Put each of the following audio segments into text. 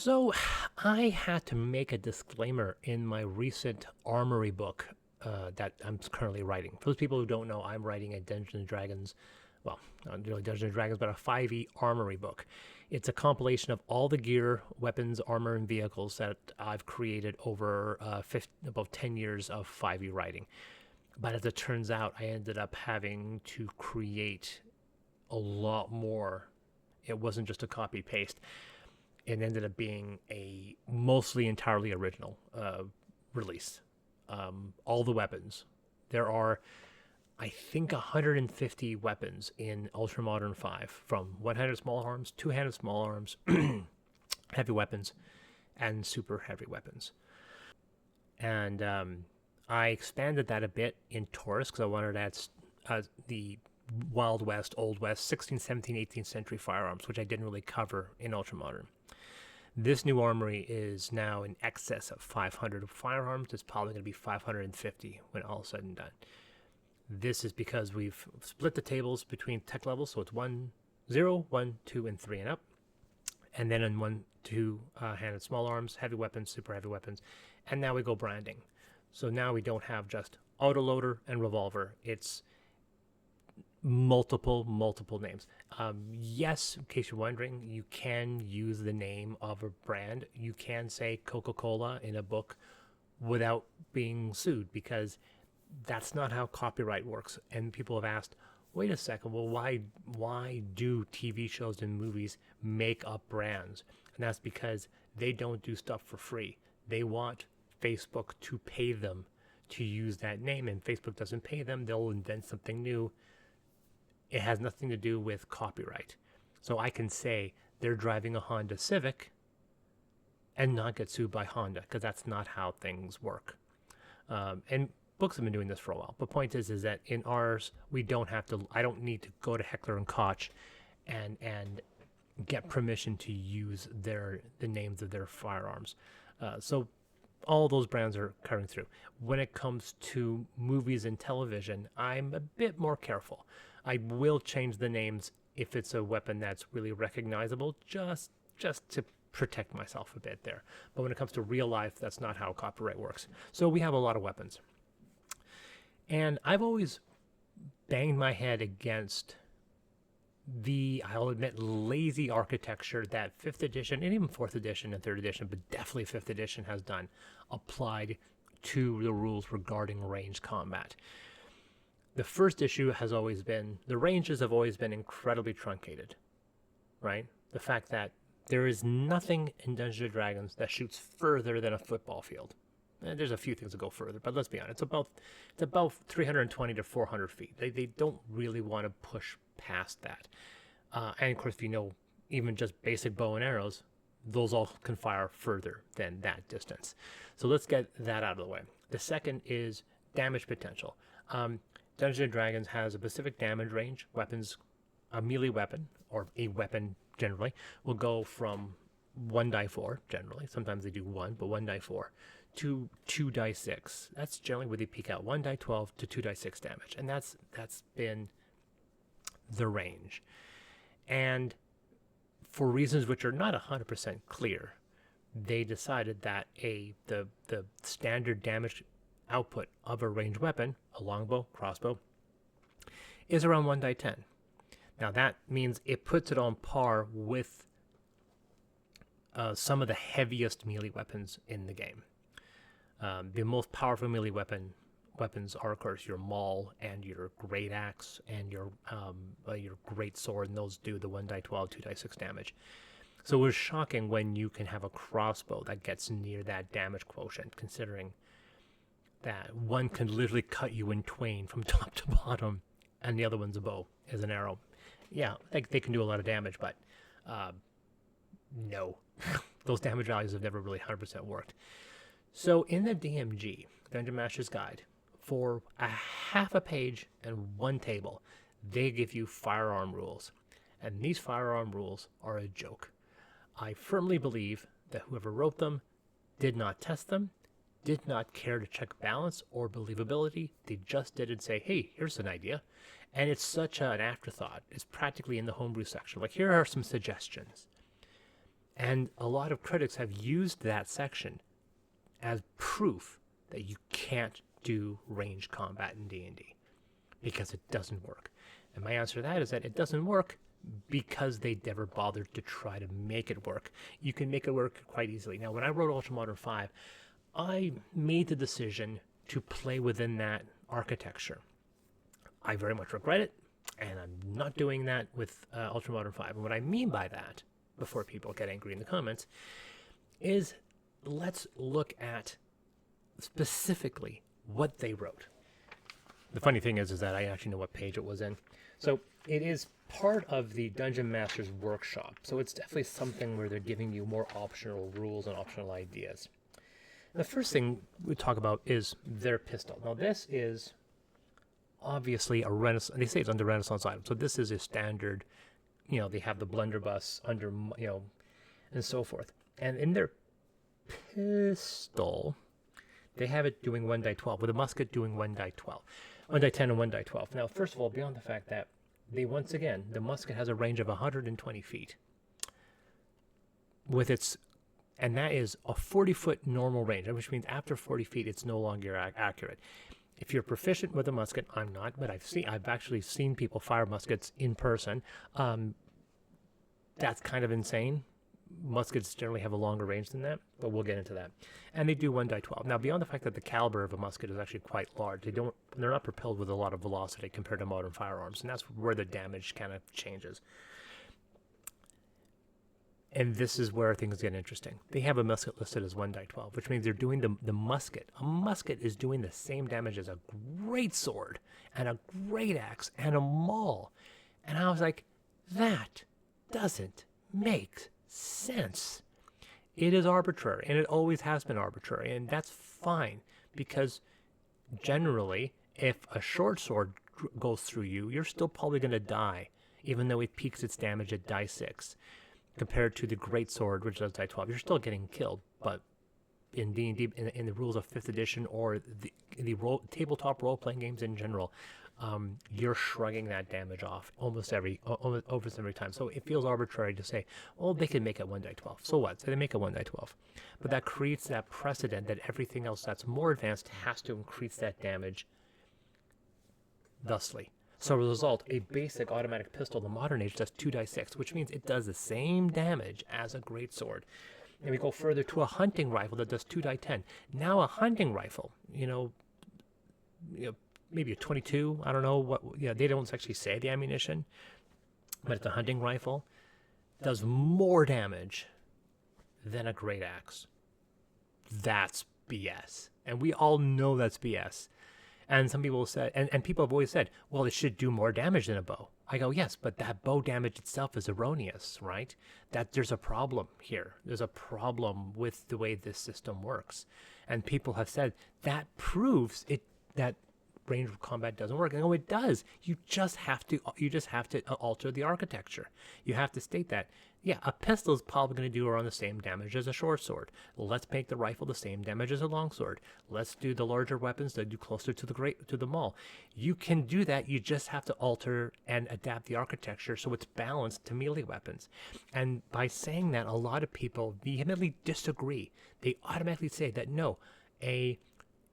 So, I had to make a disclaimer in my recent Armory book that I'm currently writing. For those people who don't know, I'm writing a Dungeons and Dragons, well, not really Dungeons and Dragons, but a 5e Armory book. It's a compilation of all the gear, weapons, armor, and vehicles that I've created over about 10 years of 5e writing. But as it turns out, I ended up having to create a lot more. It wasn't just a copy paste. It ended up being a mostly entirely original release. All the weapons. There are, I think, 150 weapons in Ultramodern 5, from one-handed small arms, two-handed small arms, heavy weapons, and super heavy weapons. And I expanded that a bit in Taurus because I wanted to add the Wild West, Old West, 16th, 17th, 18th century firearms, which I didn't really cover in Ultramodern. This new armory is now in excess of 500 firearms. It's probably going to be 550 when all is said and done. This is because we've split the tables between tech levels, so it's 1, 0, 1, 2, and 3 and up. And then in 1, 2 handed small arms, heavy weapons, super heavy weapons. And now we go branding. So now we don't have just autoloader and revolver. It's multiple names. Yes, in case you're wondering, you can use the name of a brand. You can say Coca-Cola in a book without being sued, because that's not how copyright works. And people have asked, wait a second, well, why do TV shows and movies make up brands? And that's because they don't do stuff for free. They want Facebook to pay them to use that name, and Facebook doesn't pay them. They'll invent something new. It has nothing to do with copyright. So I can say they're driving a Honda Civic and not get sued by Honda, because that's not how things work. And books have been doing this for a while. But point is that in ours, we don't have to. I don't need to go to Heckler and Koch and get permission to use the names of their firearms. So all those brands are coming through. When it comes to movies and television, I'm a bit more careful. I will change the names if it's a weapon that's really recognizable, just to protect myself a bit there. But when it comes to real life, that's not how copyright works. So we have a lot of weapons. And I've always banged my head against the, I'll admit, lazy architecture that 5th edition and even 4th edition and 3rd edition, but definitely 5th edition has done, applied to the rules regarding ranged combat. The first issue has always been, the ranges have always been incredibly truncated, right? The fact that there is nothing in Dungeons & Dragons that shoots further than a football field. And there's a few things that go further, but let's be honest, it's about 320 to 400 feet. They don't really want to push past that. And of course, if you know, even just basic bow and arrows, those all can fire further than that distance. So let's get that out of the way. The second is damage potential. Dungeons & Dragons has a specific damage range. Weapons, a melee weapon, or a weapon generally, will go from 1 die 4, generally. Sometimes they do 1, but 1 die 4, to 2 die 6. That's generally where they peak out. 1 die 12 to 2 die 6 damage. And that's been the range. And for reasons which are not 100% clear, they decided that the standard damage output of a ranged weapon, a longbow, crossbow, is around 1 die 10. Now that means it puts it on par with some of the heaviest melee weapons in the game. The most powerful melee weapons are, of course, your maul and your great axe and your great sword, and those do the 1 die 12, 2 die 6 damage. So it was shocking when you can have a crossbow that gets near that damage quotient, considering that one can literally cut you in twain from top to bottom, and the other one's a bow, is an arrow. Yeah, they can do a lot of damage, but no. Those damage values have never really 100% worked. So in the DMG, Dungeon Master's Guide, for a half a page and 1 table, they give you firearm rules. And these firearm rules are a joke. I firmly believe that whoever wrote them did not test them, did not care to check balance or believability. They just did and say, hey, here's an idea. And it's such an afterthought. It's practically in the homebrew section. Like, here are some suggestions. And a lot of critics have used that section as proof that you can't do range combat in D&D because it doesn't work. And my answer to that is that it doesn't work because they never bothered to try to make it work. You can make it work quite easily. Now, when I wrote Ultramodern 5, I made the decision to play within that architecture. I very much regret it, and I'm not doing that with Ultramodern 5. And what I mean by that, before people get angry in the comments, is let's look at specifically what they wrote. The funny thing is that I actually know what page it was in. So it is part of the Dungeon Master's Workshop. So it's definitely something where they're giving you more optional rules and optional ideas. The first thing we talk about is their pistol. Now this is obviously a Renaissance, they say it's under Renaissance item. So this is a standard, they have the blunderbuss under, and so forth. And in their pistol, they have it doing 1 die 12, with a musket doing 1 die 12. 1 die 10 and 1 die 12. Now, first of all, beyond the fact that once again, the musket has a range of 120 feet. And that is a 40-foot normal range, which means after 40 feet, it's no longer accurate. If you're proficient with a musket, I'm not, but I've actually seen people fire muskets in person. That's kind of insane. Muskets generally have a longer range than that, but we'll get into that. And they do 1 die 12. Now, beyond the fact that the caliber of a musket is actually quite large, they're not propelled with a lot of velocity compared to modern firearms, and that's where the damage kind of changes. And this is where things get interesting. They have a musket listed as 1 die 12, which means they're doing the musket. A musket is doing the same damage as a great sword and a great axe and a maul. And I was like, that doesn't make sense. It is arbitrary, and it always has been arbitrary, and that's fine, because generally, if a short sword goes through you, you're still probably going to die, even though it peaks its damage at die 6, compared to the great sword, which does die 12. You're still getting killed, but in D&D, in the rules of 5th edition, or the tabletop role-playing games in general, you're shrugging that damage off almost every time. So it feels arbitrary to say, well, they can make it 1 die 12. So what? So they make it 1 die 12. But that creates that precedent that everything else that's more advanced has to increase that damage thusly. So as a result, a basic automatic pistol in the modern age does 2 die 6, which means it does the same damage as a greatsword. And we go further to a hunting rifle that does 2 die 10. Now a hunting rifle, maybe a 22, I don't know what, they don't actually say the ammunition, but it's a hunting rifle, does more damage than a great axe. That's BS. And we all know that's BS. And some people said, and people have always said, well, it should do more damage than a bow. I go, yes, but that bow damage itself is erroneous, right? That there's a problem here. There's a problem with the way this system works. And people have said that proves that range of combat doesn't work. And no, it does. You just have to alter the architecture. You have to state that. Yeah, a pistol is probably going to do around the same damage as a short sword. Let's make the rifle the same damage as a long sword. Let's do the larger weapons that do closer to the maul. You can do that. You just have to alter and adapt the architecture so it's balanced to melee weapons. And by saying that, a lot of people vehemently disagree. They automatically say that no, a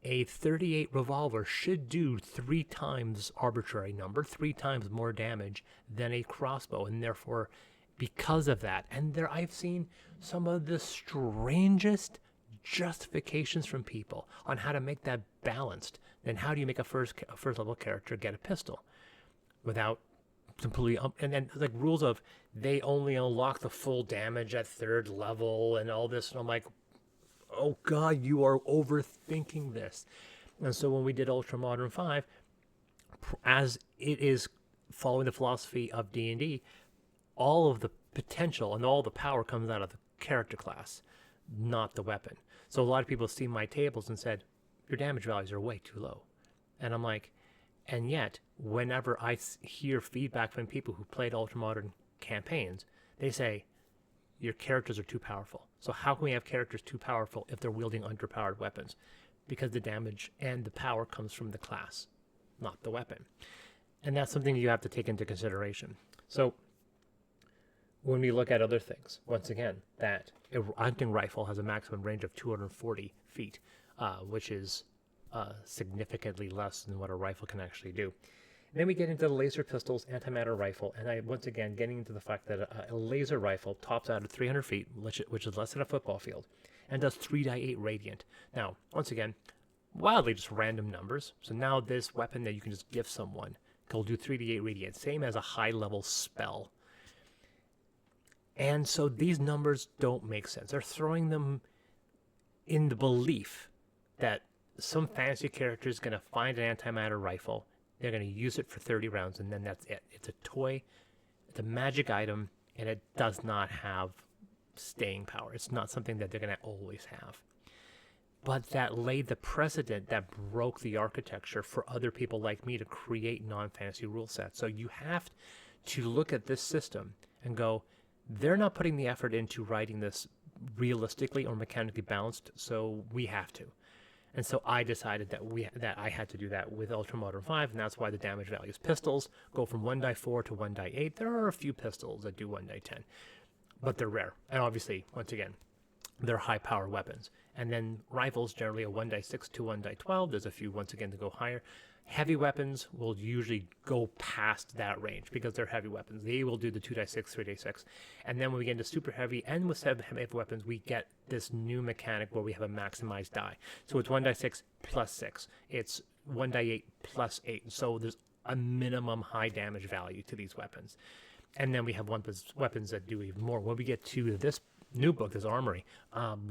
38 revolver should do 3 times arbitrary number, 3 times more damage than a crossbow, and therefore, because of that, and I've seen some of the strangest justifications from people on how to make that balanced. Then how do you make a first level character get a pistol without completely and then like rules of they only unlock the full damage at 3rd level and all this, and I'm like, oh God, you are overthinking this. And so when we did Ultramodern 5, as it is following the philosophy of D&D, all of the potential and all the power comes out of the character class, not the weapon. So a lot of people see my tables and said, your damage values are way too low. And I'm like, and yet, whenever I hear feedback from people who played Ultramodern campaigns, they say, your characters are too powerful. So how can we have characters too powerful if they're wielding underpowered weapons? Because the damage and the power comes from the class, not the weapon. And that's something you have to take into consideration. So when we look at other things, once again, that a hunting rifle has a maximum range of 240 feet, which is significantly less than what a rifle can actually do. Then we get into the laser pistols, antimatter rifle, and I once again getting into the fact that a laser rifle tops out at 300 feet, which is less than a football field, and does 3 8 radiant. Now, once again, wildly just random numbers. So now this weapon that you can just give someone will do 3 8 radiant, same as a high level spell. And so these numbers don't make sense. They're throwing them in the belief that some fantasy character is going to find an antimatter rifle. They're going to use it for 30 rounds, and then that's it. It's a toy, it's a magic item, and it does not have staying power. It's not something that they're going to always have. But that laid the precedent that broke the architecture for other people like me to create non-fantasy rule sets. So you have to look at this system and go, they're not putting the effort into writing this realistically or mechanically balanced, so we have to. And so I decided that I had to do that with Ultramodern 5, and that's why the damage values. Pistols go from 1 die 4 to 1 die 8. There are a few pistols that do 1 die 10, but they're rare. And obviously, once again, they're high-power weapons. And then rifles, generally a 1 die 6 to 1 die 12. There's a few, once again, to go higher. Heavy weapons will usually go past that range because they're heavy weapons. They will do the 2 die 6, 3 die 6. And then when we get into super heavy and with heavy weapons, we get this new mechanic where we have a maximized die. So it's 1 die 6 plus 6. It's 1 die 8 plus 8. So there's a minimum high damage value to these weapons. And then we have weapons that do even more. When we get to this new book, this Armory,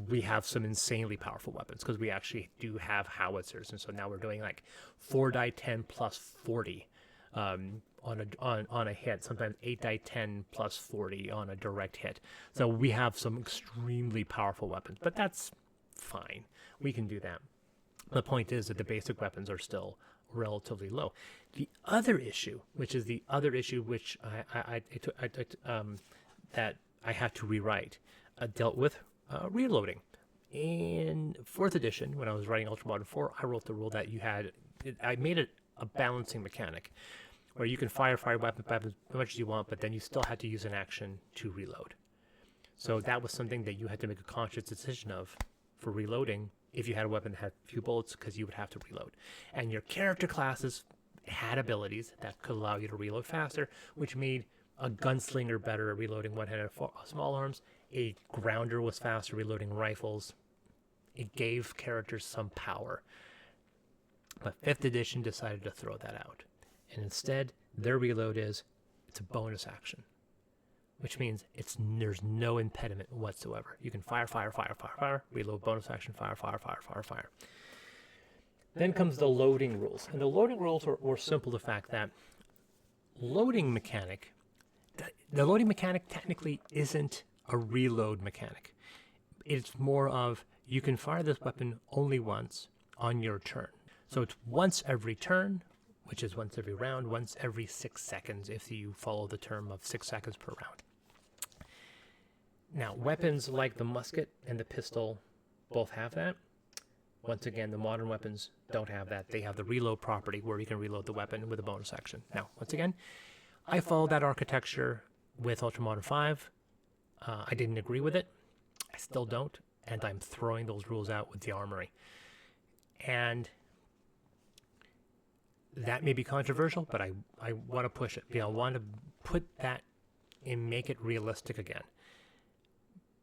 we have some insanely powerful weapons because we actually do have howitzers, and so now we're doing like 4 die 10 plus 40 on a hit, sometimes 8 die 10 plus 40 on a direct hit. So we have some extremely powerful weapons, but that's fine. We can do that. The point is that the basic weapons are still relatively low. The other issue, which is the other issue which that I had to rewrite, dealt with reloading. In 4th edition, when I was writing Ultramodern 4, I wrote the rule that I made it a balancing mechanic where you can fire weapons as much as you want, but then you still had to use an action to reload. So that was something that you had to make a conscious decision of for reloading if you had a weapon that had few bullets, because you would have to reload. And your character classes had abilities that could allow you to reload faster, which made a gunslinger better at reloading one-handed small arms. A grounder was faster reloading rifles. It gave characters some power. But 5th edition decided to throw that out. And instead, their reload it's a bonus action, which means there's no impediment whatsoever. You can fire, reload, bonus action, fire. Then comes the loading rules. And the loading rules were simple, the fact that the loading mechanic technically isn't a reload mechanic. It's more of, you can fire this weapon only once on your turn. So it's once every turn, which is once every round, once every 6 seconds if you follow the term of 6 seconds per round. Now, weapons like the musket and the pistol both have that. Once again, the modern weapons don't have that. They have the reload property where you can reload the weapon with a bonus action. Now, once again, I followed that architecture with Ultramodern 5. I didn't agree with it. I still don't. And I'm throwing those rules out with the Armory. And that may be controversial, but I want to push it. I want to put that and make it realistic again.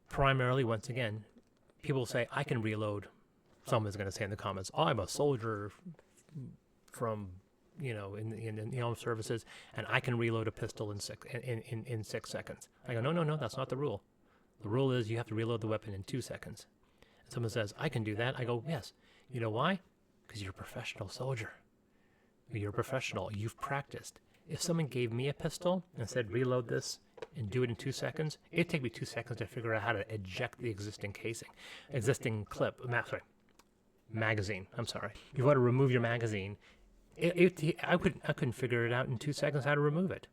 Primarily, once again, people say, I can reload. Someone's going to say in the comments, oh, I'm a soldier from, in the armed services, and I can reload a pistol in 6 seconds. I go, no, that's not the rule. The rule is you have to reload the weapon in 2 seconds. And someone says, I can do that. I go, yes. You know why? Because you're a professional soldier. You're a professional. You've practiced. If someone gave me a pistol and said, reload this and do it in 2 seconds, it'd take me 2 seconds to figure out how to eject the existing magazine. I'm sorry. If you want to remove your magazine, I couldn't figure it out in 2 seconds how to remove it.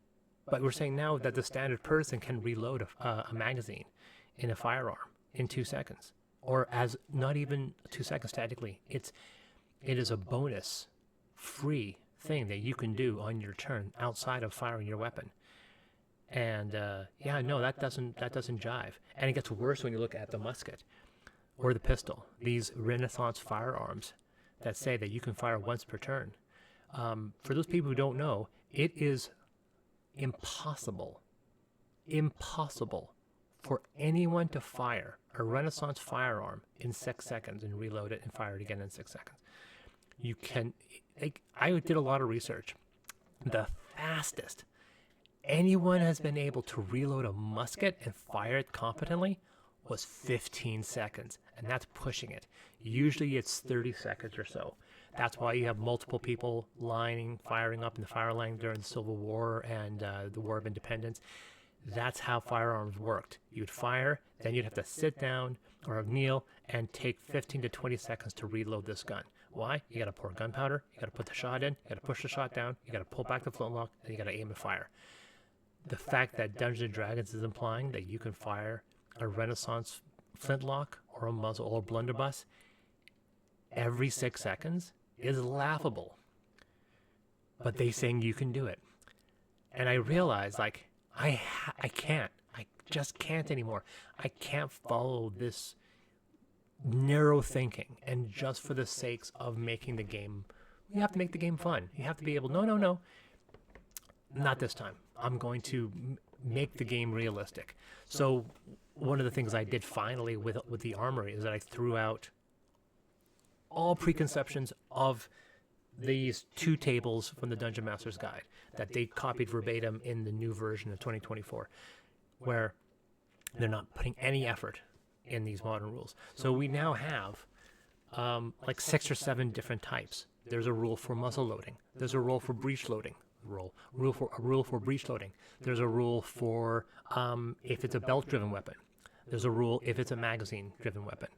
But we're saying now that the standard person can reload a magazine in a firearm in 2 seconds, or as not even 2 seconds technically. It is a bonus, free thing that you can do on your turn outside of firing your weapon. And yeah, no, that doesn't jive. And it gets worse when you look at the musket or the pistol. These Renaissance firearms that say that you can fire once per turn. For those people who don't know, it is impossible for anyone to fire a Renaissance firearm in 6 seconds and reload it and fire it again in 6 seconds. You can, I did a lot of research. The fastest anyone has been able to reload a musket and fire it competently was 15 seconds, and that's pushing it. Usually it's 30 seconds or so. That's why you have multiple people firing up in the fire line during the Civil War and the War of Independence. That's how firearms worked. You'd fire, then you'd have to sit down or kneel and take 15 to 20 seconds to reload this gun. Why? You got to pour gunpowder, you got to put the shot in, you got to push the shot down, you got to pull back the flintlock, and you got to aim and fire. The fact that Dungeons & Dragons is implying that you can fire a Renaissance flintlock or a muzzle or blunderbuss every 6 seconds is laughable. But they saying you can do it. And I realized, like, I can't. I just can't anymore. I can't follow this narrow thinking. And just for the sakes of making the game, you have to make the game fun. You have to be able, no, not this time. I'm going to make the game realistic. So one of the things I did finally with the Armory is that I threw out all preconceptions of these 2 tables from the Dungeon Master's Guide that they copied verbatim in the new version of 2024, where they're not putting any effort in these modern rules. So we now have like 6 or 7 different types. There's a rule for muzzle loading. There's a rule for breech loading. A rule for breech loading. There's a rule for if it's a belt-driven weapon. There's a rule if it's a magazine-driven weapon.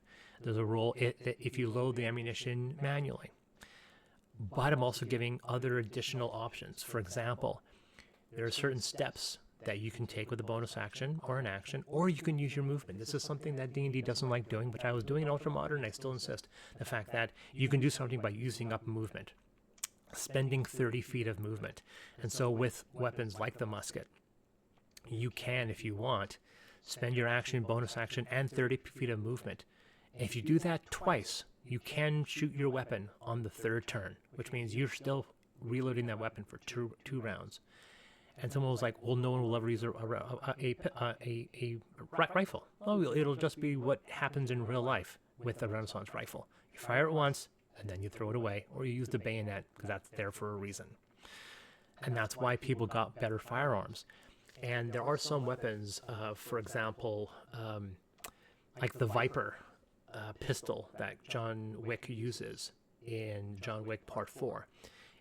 There's a rule if you load the ammunition manually. But I'm also giving other additional options. For example, there are certain steps that you can take with a bonus action or an action, or you can use your movement. This is something that D&D doesn't like doing, but I was doing in Ultramodern, and I still insist. The fact that you can do something by using up movement, spending 30 feet of movement. And so with weapons like the musket, you can, if you want, spend your action, bonus action, and 30 feet of movement. If you do that twice, you can shoot your weapon on the 3rd turn, which means you're still reloading that weapon for two rounds. And someone was like, well, no one will ever use a rifle. Oh, it'll just be what happens in real life with a Renaissance rifle. You fire it once, and then you throw it away, or you use the bayonet, because that's there for a reason. And that's why people got better firearms. And there are some weapons, for example, like the Viper pistol that John Wick uses in John Wick Part 4,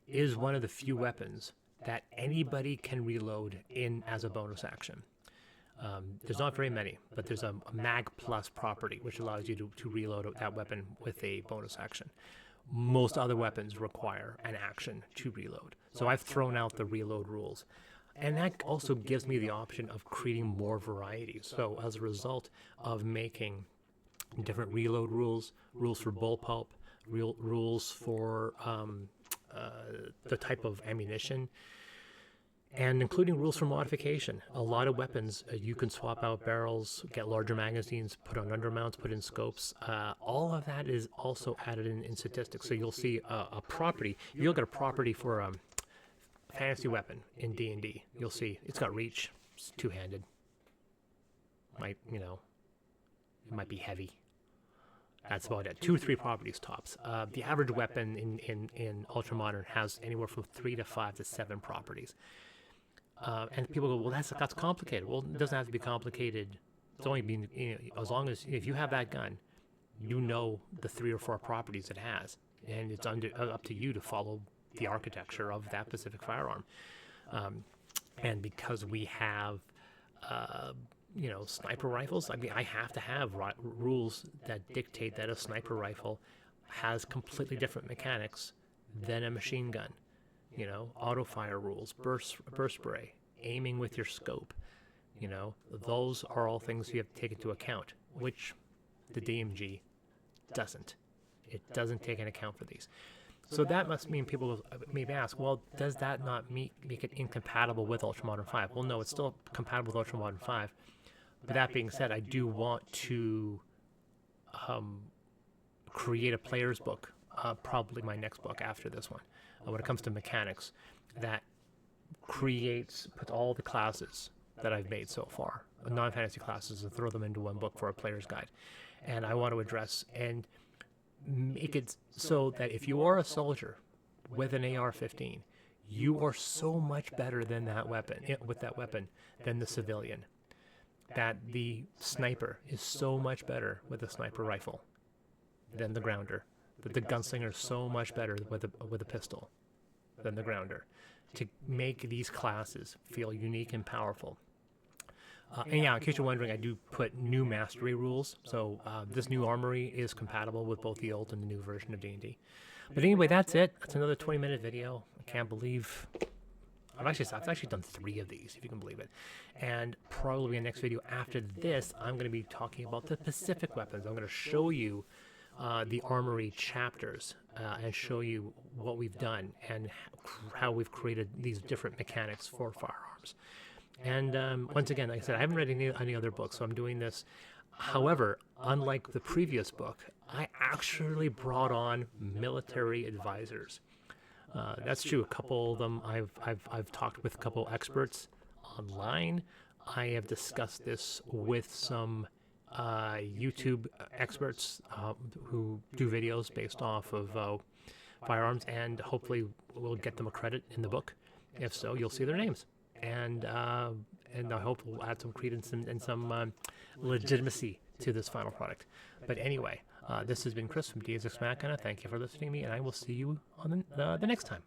is one of the few weapons that anybody can reload in as a bonus action. There's not very many, but there's a Mag Plus property, which allows you to reload that weapon with a bonus action. Most other weapons require an action to reload. So I've thrown out the reload rules. And that also gives me the option of creating more variety. So as a result of making different reload rules, rules for bullpup, rules for the type of ammunition, and including rules for modification. A lot of weapons, you can swap out barrels, get larger magazines, put on undermounts, put in scopes. All of that is also added in statistics. So you'll see a property. You'll get a property for a fantasy weapon in D&D. You'll see it's got reach, it's two-handed. It might be heavy. That's about it. 2 or 3 properties tops. The average weapon in Ultramodern has anywhere from 3 to 5 to 7 properties. And people go, well, that's complicated. Well, it doesn't have to be complicated. It's only being, as long as if you have that gun, you know the 3 or 4 properties it has, and it's up to you to follow the architecture of that specific firearm. And because we have sniper rifles, I mean, I have to have rules that dictate that a sniper rifle has completely different mechanics than a machine gun. Auto fire rules, burst spray, aiming with your scope. Those are all things you have to take into account, which the DMG doesn't. It doesn't take into account for these. So that must mean people maybe ask, well, does that not make it incompatible with Ultramodern 5? Well, no, it's still compatible with Ultramodern 5. But that being said, I do want to create a player's book, probably my next book after this one, when it comes to mechanics, that puts all the classes that I've made so far, non-fantasy classes, and throw them into one book for a player's guide. And I want to address and make it so that if you are a soldier with an AR-15, you are so much better than that weapon, than the civilian. That the sniper is so much better with a sniper rifle than the grounder. That the gunslinger is so much better with a pistol than the grounder. To make these classes feel unique and powerful. And yeah, in case you're wondering, I do put new mastery rules. So this new armory is compatible with both the old and the new version of D&D. But anyway, that's it. That's another 20-minute video. I can't believe I've actually done 3 of these, if you can believe it. And probably in the next video after this, I'm going to be talking about the Pacific weapons. I'm going to show you the armory chapters and show you what we've done and how we've created these different mechanics for firearms. And once again, like I said, I haven't read any other books, so I'm doing this. However, unlike the previous book, I actually brought on military advisors. That's true. A couple of them I've talked with a couple experts online. I have discussed this with some YouTube experts who do videos based off of firearms, and hopefully we'll get them a credit in the book. If so, you'll see their names, and I hope we'll add some credence and some legitimacy to this final product. But anyway, this has been Chris from Deus Ex Machina. Thank you for listening to me, and I will see you on the next time.